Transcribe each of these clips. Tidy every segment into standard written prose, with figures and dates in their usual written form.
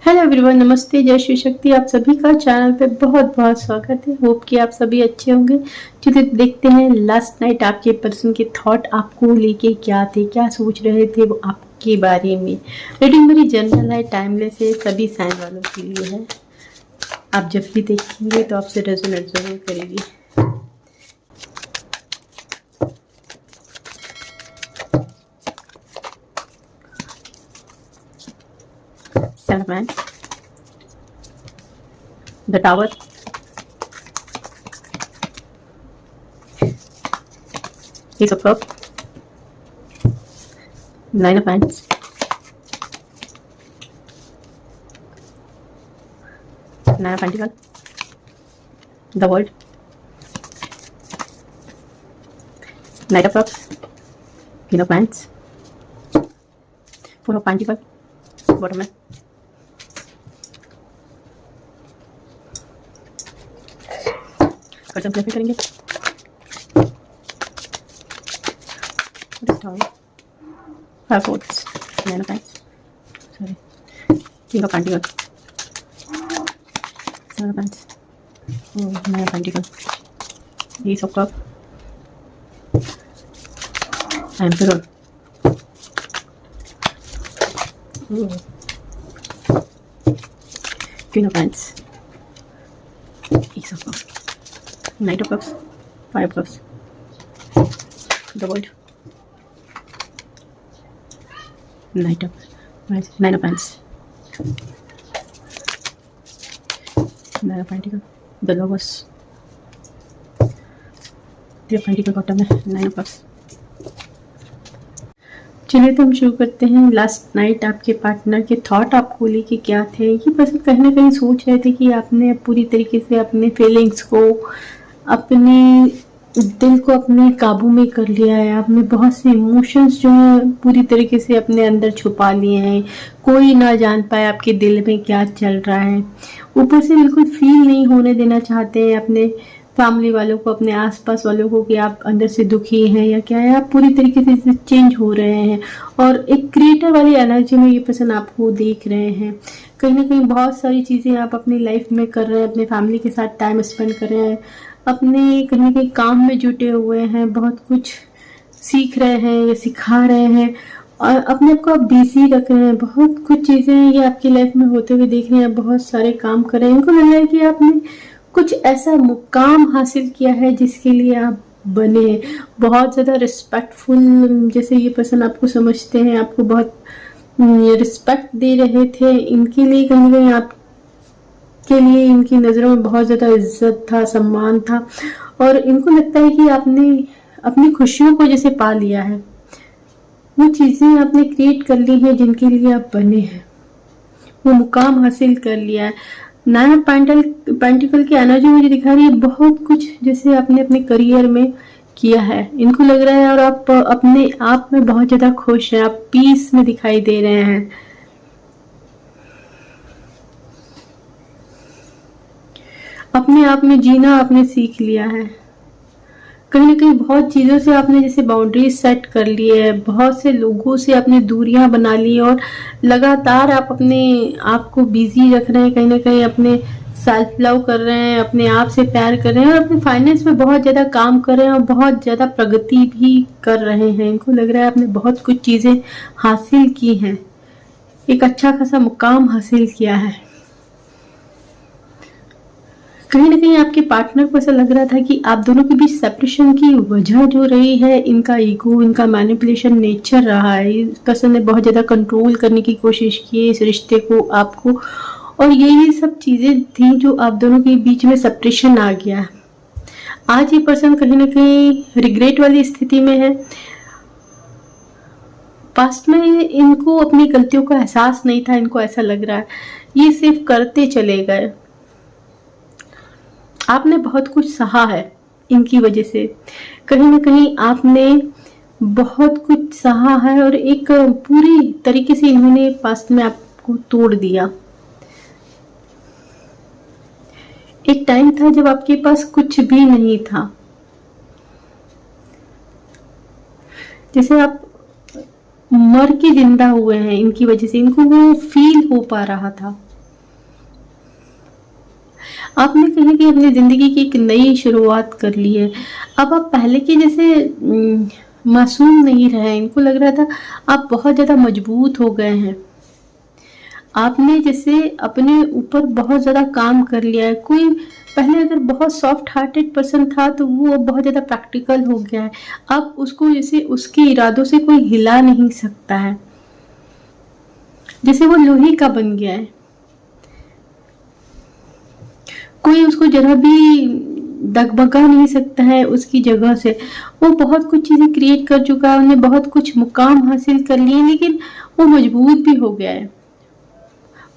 Hello everyone, नमस्ते, जय श्री शक्ति। आप सभी का चैनल पे बहुत बहुत स्वागत है। होप कि आप सभी अच्छे होंगे। चलिए देखते हैं लास्ट नाइट आपके पर्सन के थॉट आपको लेके क्या थे, क्या सोच रहे थे वो आपके बारे में। रीडिंग मेरी जनरल है, टाइमलेस है, सभी साइन वालों के लिए है। आप जब भी देखेंगे तो आपसे रेजोनेट जरूर करेगी। Seven, the tower, Ace of Cups, Nine of Wands, Nine of Pentacles, the World, Knight of Cups, King of Wands, Four of Pentacles, bottom में कंtemplate करेंगे। Five Swords, Nine of Wands, sorry, King of Pentacles, Seven of Wands, Nine of Pentacles, Ace of Cups, Emperor, Queen of Wands, Ace of Cups, Knight of Cups, Five of Cups, the World, Nine of Wands, Nine of Pentacles, the Lovers, Three of Pentacles bottom में, Nine of Cups। चलिए तो हम शुरू करते हैं। Last night आपके partner के thought आपको लेके क्या थे। ये पर्सन कहीं ना कहीं सोच रहे थे कि आपने पूरी तरीके से अपने फीलिंग्स को, अपने दिल को अपने काबू में कर लिया है। आपने बहुत से इमोशंस जो है पूरी तरीके से अपने अंदर छुपा लिए हैं। कोई ना जान पाए आपके दिल में क्या चल रहा है। ऊपर से बिल्कुल फील नहीं होने देना चाहते हैं अपने फैमिली वालों को, अपने आसपास वालों को कि आप अंदर से दुखी हैं या क्या है। आप पूरी तरीके से चेंज हो रहे हैं और एक क्रिएटर वाली एनर्जी में ये पर्सन आपको देख रहे हैं। कहीं ना कहीं बहुत सारी चीज़ें आप अपनी लाइफ में कर रहे हैं, अपने फैमिली के साथ टाइम स्पेंड कर रहे हैं, अपने कहीं ना कहीं काम में जुटे हुए हैं, बहुत कुछ सीख रहे हैं या सिखा रहे हैं और अपने आप को आप बिजी रख रहे हैं। बहुत कुछ चीज़ें ये आपकी लाइफ में होते हुए देख रहे हैं, बहुत सारे काम कर रहे हैं। इनको लग रहा है कि आपने कुछ ऐसा मुकाम हासिल किया है जिसके लिए आप बने हैं। बहुत ज़्यादा रिस्पेक्टफुल जैसे ये पर्सन आपको समझते हैं, आपको बहुत रिस्पेक्ट दे रहे थे। इनके लिए कहीं ना कहीं आपके लिए इनकी नज़रों में बहुत ज़्यादा इज्जत था, सम्मान था और इनको लगता है कि आपने अपनी खुशियों को जैसे पा लिया है। वो चीज़ें आपने क्रिएट कर ली हैं जिनके लिए आप बने हैं, वो मुकाम हासिल कर लिया है। नाइन ऑफ पेंटिकल की एनर्जी मुझे दिखा रही है बहुत कुछ जैसे आपने अपने करियर में किया है। इनको लग रहा है और आप अपने आप में बहुत ज़्यादा खुश हैं, आप पीस में दिखाई दे रहे हैं। अपने आप में जीना आपने सीख लिया है। कहीं ना कहीं बहुत चीज़ों से आपने जैसे बाउंड्रीज सेट कर ली है, बहुत से लोगों से आपने दूरियां बना ली और लगातार आप अपने आप को बिजी रख रहे हैं। कहीं ना कहीं अपने सेल्फ लव कर रहे हैं, अपने आप से प्यार कर रहे हैं और अपने फाइनेंस में बहुत ज़्यादा काम कर रहे हैं और बहुत ज़्यादा प्रगति भी कर रहे हैं। इनको लग रहा है आपने बहुत कुछ चीज़ें हासिल की हैं, एक अच्छा खासा मुकाम हासिल किया है। कहीं ना कहीं आपके पार्टनर को ऐसा लग रहा था कि आप दोनों के बीच सेपरेशन की वजह जो रही है इनका ईगो, इनका मैनिपुलेशन नेचर रहा है। इस पर्सन ने बहुत ज़्यादा कंट्रोल करने की कोशिश की है इस रिश्ते को, आपको, और यही सब चीज़ें थी जो आप दोनों के बीच में सेपरेशन आ गया। आज ये पर्सन कहीं ना कहीं रिग्रेट वाली स्थिति में है। पास्ट में इनको अपनी गलतियों का एहसास नहीं था, इनको ऐसा लग रहा है ये सिर्फ करते चले गए। आपने बहुत कुछ सहा है इनकी वजह से, कहीं ना कहीं आपने बहुत कुछ सहा है और एक पूरी तरीके से इन्होंने पास्ट में आपको तोड़ दिया। एक टाइम था जब आपके पास कुछ भी नहीं था, जैसे आप मर के जिंदा हुए हैं इनकी वजह से। इनको वो फील हो पा रहा था आपने कहीं कि अपनी ज़िंदगी की एक नई शुरुआत कर ली है। अब आप पहले के जैसे मासूम नहीं रहे। इनको लग रहा था आप बहुत ज़्यादा मजबूत हो गए हैं। आपने जैसे अपने ऊपर बहुत ज़्यादा काम कर लिया है। कोई पहले अगर बहुत सॉफ्ट हार्टेड पर्सन था तो वो अब बहुत ज़्यादा प्रैक्टिकल हो गया है। अब उसको जैसे उसके इरादों से कोई हिला नहीं सकता है, जैसे वो लोहे का बन गया है। कोई उसको जरा भी दगभगा नहीं सकता है उसकी जगह से। वो बहुत कुछ चीज़ें क्रिएट कर चुका है, उन्हें बहुत कुछ मुकाम हासिल कर लिए, लेकिन वो मजबूत भी हो गया है।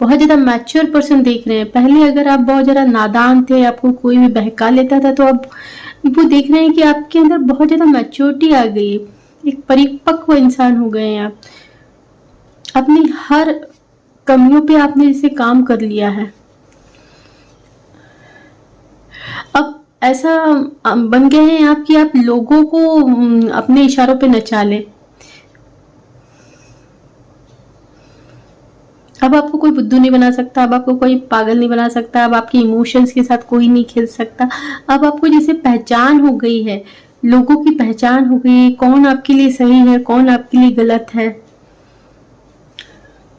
बहुत ज़्यादा मैच्योर पर्सन देख रहे हैं। पहले अगर आप बहुत ज़्यादा नादान थे, आपको कोई भी बहका लेता था, तो अब वो देख रहे हैं कि आपके अंदर बहुत ज़्यादा मैच्योरिटी आ गई है। एक परिपक्व इंसान हो गए हैं आप। अपनी हर कमियों पे आपने जैसे काम कर लिया है। अब ऐसा बन गए हैं आप कि आप लोगों को अपने इशारों पे नचा लें। अब आपको कोई बुद्धू नहीं बना सकता, अब आपको कोई पागल नहीं बना सकता, अब आपके इमोशंस के साथ कोई नहीं खेल सकता। अब आपको जैसे पहचान हो गई है, लोगों की पहचान हो गई है, कौन आपके लिए सही है, कौन आपके लिए गलत है।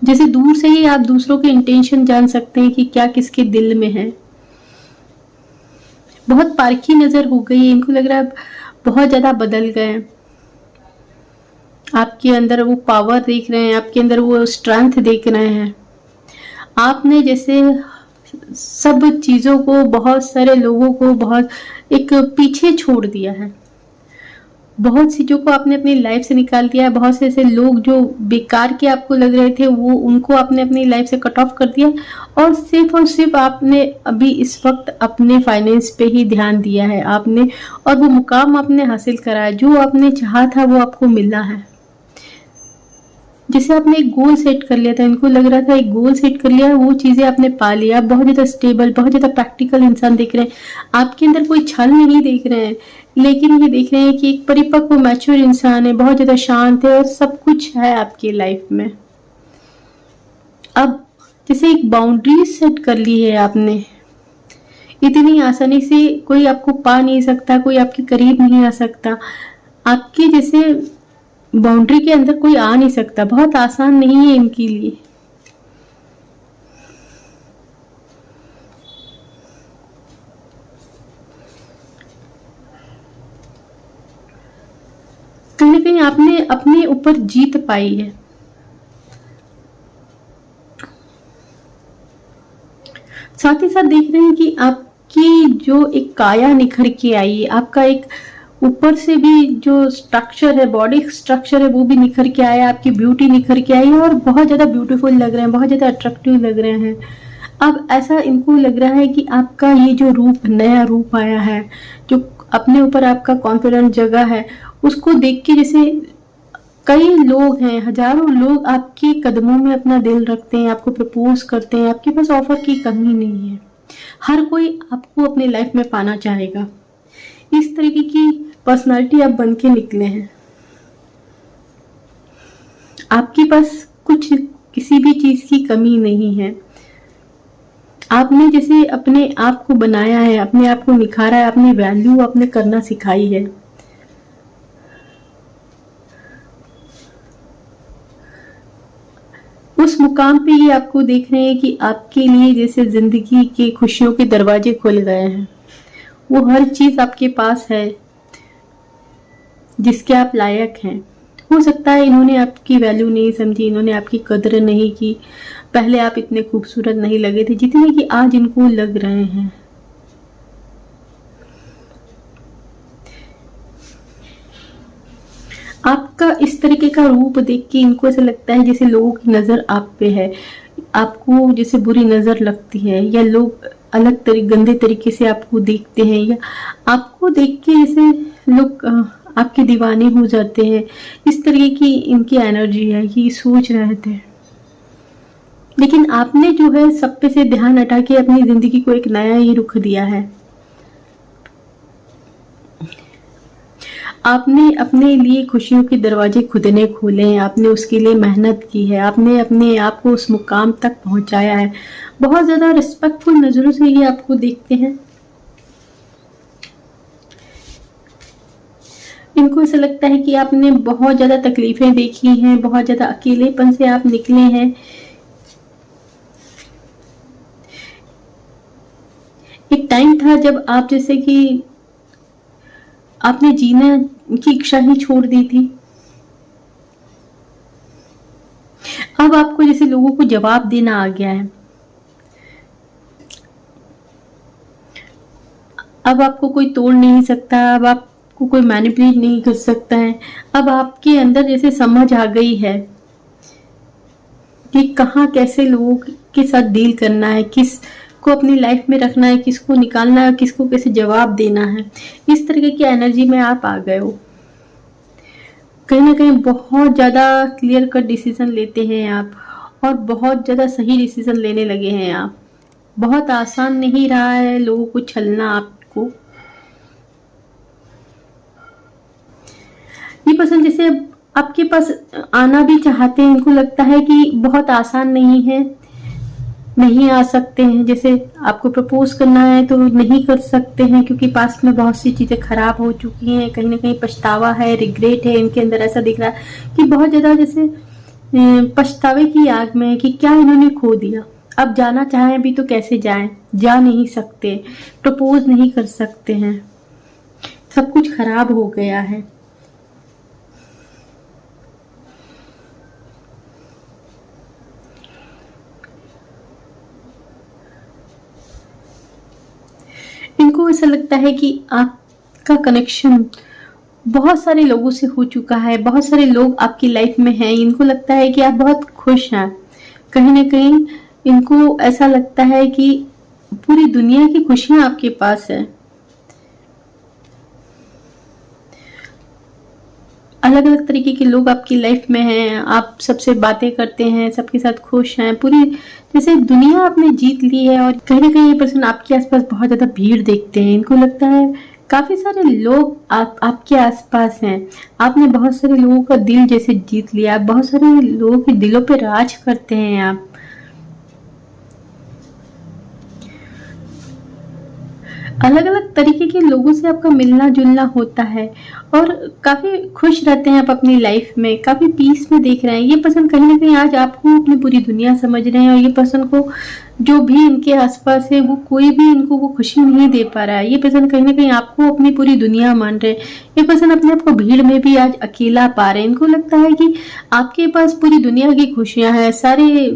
जैसे दूर से ही आप दूसरों के इंटेंशन जान सकते हैं कि क्या किसके दिल में है। बहुत पारखी नजर हो गई है। इनको लग रहा है बहुत ज्यादा बदल गए हैं। आपके अंदर वो पावर देख रहे हैं, आपके अंदर वो स्ट्रेंथ देख रहे हैं। आपने जैसे सब चीज़ों को, बहुत सारे लोगों को बहुत एक पीछे छोड़ दिया है। बहुत सी चीज़ों को आपने अपनी लाइफ से निकाल दिया है। बहुत से ऐसे लोग जो बेकार के आपको लग रहे थे, वो उनको आपने अपनी लाइफ से कट ऑफ कर दिया और सिर्फ आपने अभी इस वक्त अपने फाइनेंस पे ही ध्यान दिया है आपने, और वो मुकाम आपने हासिल करा है। जो आपने चाहा था वो आपको मिला है। जैसे आपने एक गोल सेट कर लिया था, इनको लग रहा था एक गोल सेट कर लिया है, वो चीज़ें आपने पा लिया। आप बहुत ज़्यादा स्टेबल, बहुत ज़्यादा प्रैक्टिकल इंसान दिख रहे हैं। आपके अंदर कोई छल नहीं देख रहे हैं, लेकिन ये देख रहे हैं कि एक परिपक्व मैच्योर इंसान है, बहुत ज़्यादा शांत है और सब कुछ है आपकी लाइफ में। अब जैसे एक बाउंड्री सेट कर ली है आपने। इतनी आसानी से कोई आपको पा नहीं सकता, कोई आपके करीब नहीं आ सकता। आपके जैसे बाउंड्री के अंदर कोई आ नहीं सकता। बहुत आसान नहीं है इनके लिए। कहीं ना कहीं आपने अपने ऊपर जीत पाई है। साथ ही साथ देख रहे हैं कि आपकी जो एक काया निखर के आई है, आपका एक ऊपर से भी जो स्ट्रक्चर है, बॉडी स्ट्रक्चर है, वो भी निखर के आया, आपकी ब्यूटी निखर के आई है और बहुत ज़्यादा ब्यूटीफुल लग रहे हैं, बहुत ज़्यादा अट्रैक्टिव लग रहे हैं। अब ऐसा इनको लग रहा है कि आपका ये जो रूप, नया रूप आया है, जो अपने ऊपर आपका कॉन्फिडेंट जगह है, उसको देख के जैसे कई लोग हैं, हजारों लोग आपके कदमों में अपना दिल रखते हैं, आपको प्रपोज करते हैं। आपके पास ऑफर की कमी नहीं है। हर कोई आपको अपनी लाइफ में पाना चाहेगा। इस तरीके की पर्सनालिटी आप बन के निकले हैं। आपके पास कुछ किसी भी चीज की कमी नहीं है। आपने जैसे अपने आप को बनाया है, अपने आप को निखारा है, अपनी वैल्यू आपने करना सिखाई है। उस मुकाम पे ये आपको देख रहे हैं कि आपके लिए जैसे जिंदगी के खुशियों के दरवाजे खुल गए हैं। वो हर चीज आपके पास है जिसके आप लायक हैं। हो सकता है इन्होंने आपकी वैल्यू नहीं समझी, इन्होंने आपकी कदर नहीं की। पहले आप इतने खूबसूरत नहीं लगे थे जितने कि आज इनको लग रहे हैं। आपका इस तरीके का रूप देख के इनको ऐसा लगता है जैसे लोगों की नजर आप पे है, आपको जैसे बुरी नजर लगती है, या लोग अलग गंदे तरीके से आपको देखते हैं, या आपको देख के जैसे लोग आपके दीवाने हो जाते हैं। इस तरीके की इनकी एनर्जी है, ये सोच रहे थे। लेकिन आपने जो है सब पे से ध्यान हटा के अपनी जिंदगी को एक नया ही रुख दिया है। आपने अपने लिए खुशियों के दरवाजे खुद ने खोले हैं, आपने उसके लिए मेहनत की है, आपने अपने आप को उस मुकाम तक पहुंचाया है। बहुत ज़्यादा रिस्पेक्टफुल नज़रों से ये आपको देखते हैं। इनको ऐसा लगता है कि आपने बहुत ज़्यादा तकलीफ़ें देखी हैं, बहुत ज़्यादा अकेलेपन से आप निकले हैं। एक टाइम था जब आप जैसे कि आपने जीना की इच्छा ही छोड़ दी थी। अब आपको जैसे लोगों को जवाब देना आ गया है। अब आपको कोई तोड़ नहीं सकता, अब आपको कोई मैनिपुलेट नहीं कर सकता है। अब आपके अंदर जैसे समझ आ गई है कि कहाँ कैसे लोगों के साथ डील करना है, किस को अपनी लाइफ में रखना है, किसको निकालना है, किसको कैसे जवाब देना है। इस तरीके की एनर्जी में आप आ गए हो। कहीं ना कहीं बहुत ज़्यादा क्लियर कट डिसीजन लेते हैं आप, और बहुत ज़्यादा सही डिसीजन लेने लगे हैं आप। बहुत आसान नहीं रहा है लोगों को छलना आपको। ये पर्सन जैसे अब आपके पास आना भी चाहते हैं, इनको लगता है कि बहुत आसान नहीं है, नहीं आ सकते हैं। जैसे आपको प्रपोज करना है तो नहीं कर सकते हैं, क्योंकि पास्ट में बहुत सी चीज़ें खराब हो चुकी हैं। कहीं ना कहीं पछतावा है, रिग्रेट है इनके अंदर। ऐसा दिख रहा है कि बहुत ज़्यादा जैसे पछतावे की आग में है कि क्या इन्होंने खो दिया। अब जाना चाहें भी तो कैसे जाएं, जा नहीं सकते, प्रपोज नहीं कर सकते हैं, सब कुछ खराब हो गया है। इनको ऐसा लगता है कि आपका कनेक्शन बहुत सारे लोगों से हो चुका है, बहुत सारे लोग आपकी लाइफ में हैं। इनको लगता है कि आप बहुत खुश हैं। कहीं ना कहीं इनको ऐसा लगता है कि पूरी दुनिया की खुशियां आपके पास है। अलग अलग तरीके के लोग आपकी लाइफ में हैं, आप सबसे बातें करते हैं, सबके साथ खुश हैं। पूरी जैसे दुनिया आपने जीत ली है। और कहीं ना कहीं ये पर्सन आपके आसपास बहुत ज़्यादा भीड़ देखते हैं। इनको लगता है काफ़ी सारे लोग आपके आसपास हैं। आपने बहुत सारे लोगों का दिल जैसे जीत लिया, बहुत सारे लोगों के दिलों पे राज करते हैं आप। अलग अलग तरीके के लोगों से आपका मिलना जुलना होता है, और काफ़ी खुश रहते हैं आप अपनी लाइफ में, काफ़ी पीस में देख रहे हैं। ये पर्सन कहीं ना कहीं आज आपको अपनी पूरी दुनिया समझ रहे हैं, और ये पर्सन को जो भी इनके आसपास है वो कोई भी इनको वो खुशी नहीं दे पा रहा है। ये पर्सन कहीं ना कहीं आपको अपनी पूरी दुनिया मान रहे हैं। ये पर्सन अपने आप को भीड़ में भी आज अकेला पा रहे हैं। इनको लगता है कि आपके पास पूरी दुनिया की खुशियां हैं, सारे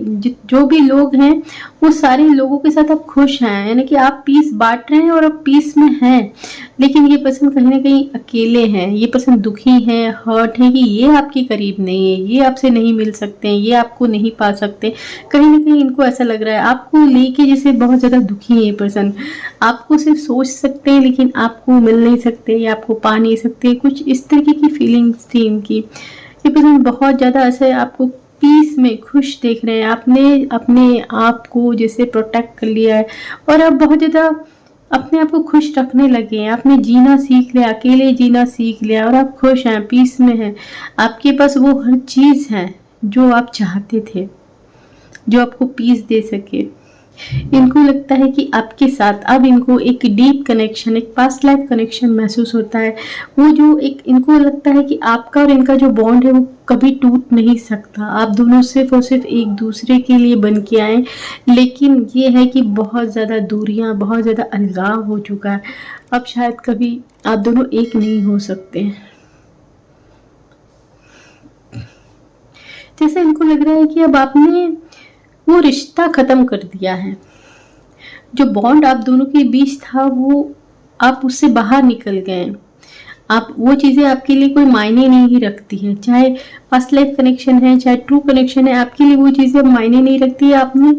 जो भी लोग हैं वो सारे लोगों के साथ आप खुश हैं, यानी कि आप पीस बांट रहे हैं और आप पीस में हैं। लेकिन ये पर्सन कहीं ना कहीं अकेले हैं। ये पर्सन दुखी है, हर्ट है कि ये आपके करीब नहीं है, ये आपसे नहीं मिल सकते हैं, ये आपको नहीं पा सकते। कहीं ना कहीं इनको ऐसा लग रहा है आपको लेके जैसे बहुत ज़्यादा दुखी है। ये पर्सन आपको सिर्फ सोच सकते हैं, लेकिन आपको मिल नहीं सकते या आपको पा नहीं सकते। कुछ इस तरीके की फीलिंग्स थी इनकी। ये पर्सन बहुत ज़्यादा ऐसे आपको पीस में खुश देख रहे हैं। आपने अपने आप को जैसे प्रोटेक्ट कर लिया है, और अब बहुत ज़्यादा अपने आप को खुश रखने लगे हैं। आपने जीना सीख लिया, अकेले जीना सीख लिया, और आप खुश हैं, पीस में हैं। आपके पास वो हर चीज़ है जो आप चाहते थे, जो आपको पीस दे सके। इनको लगता है कि आपके साथ अब इनको एक डीप कनेक्शन, एक पास्ट लाइफ कनेक्शन महसूस होता है। वो जो एक इनको लगता है कि आपका और इनका जो बॉन्ड है वो कभी टूट नहीं सकता। आप दोनों सिर्फ और सिर्फ एक दूसरे के लिए बन के आए, लेकिन ये है कि बहुत ज़्यादा दूरियां, बहुत ज़्यादा अलगाव हो चुका है। अब शायद कभी आप दोनों एक नहीं हो सकते। जैसे इनको लग रहा है कि अब आपने वो रिश्ता खत्म कर दिया है, जो बॉन्ड आप दोनों के बीच था वो आप उससे बाहर निकल गए। आप वो चीज़ें आपके लिए कोई मायने नहीं रखती है, चाहे पास्ट लाइफ कनेक्शन है, चाहे ट्रू कनेक्शन है, आपके लिए वो चीज़ें अब मायने नहीं रखती है। आपने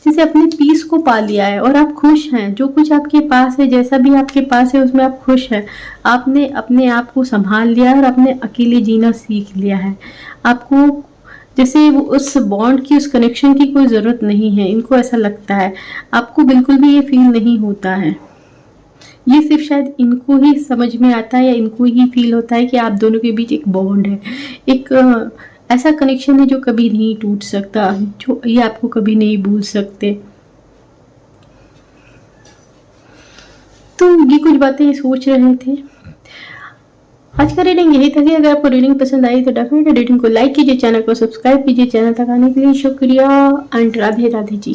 जैसे अपने पीस को पा लिया है, और आप खुश हैं। जो कुछ आपके पास है, जैसा भी आपके पास है, उसमें आप खुश हैं। आपने अपने आप को संभाल लिया है और आपने अकेले जीना सीख लिया है। आपको जैसे वो उस बॉन्ड की, उस कनेक्शन की कोई ज़रूरत नहीं है। इनको ऐसा लगता है, आपको बिल्कुल भी ये फील नहीं होता है ये सिर्फ शायद इनको ही समझ में आता है या इनको ही फील होता है कि आप दोनों के बीच एक बॉन्ड है, एक ऐसा कनेक्शन है जो कभी नहीं टूट सकता, जो ये आपको कभी नहीं भूल सकते। तो ये कुछ बातें सोच रहे थे। आज का रीडिंग यही था कि अगर आपको रीडिंग पसंद आई तो डेफिनेटली रीडिंग को लाइक कीजिए, चैनल को सब्सक्राइब कीजिए। चैनल तक आने के लिए शुक्रिया एंड राधे राधे जी।